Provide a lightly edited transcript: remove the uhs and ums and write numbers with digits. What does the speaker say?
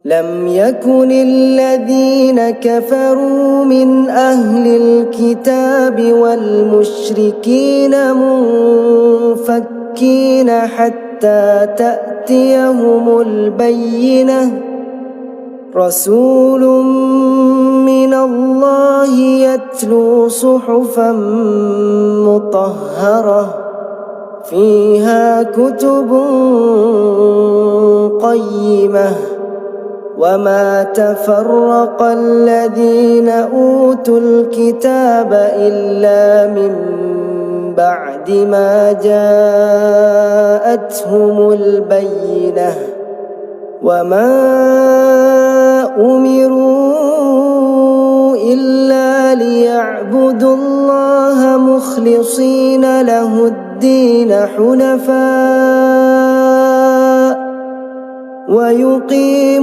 لم يكن الذين كفروا من أهل الكتاب والمشركين منفكين حتى تأتيهم البينة رسول من الله يتلو صحفا مطهرة فيها كتب قيمة وما تفرق الذين أوتوا الكتاب إلا من بعد ما جاءتهم البينة وما أمروا إلا ليعبدوا الله مخلصين له الدين حنفاء ويقيموا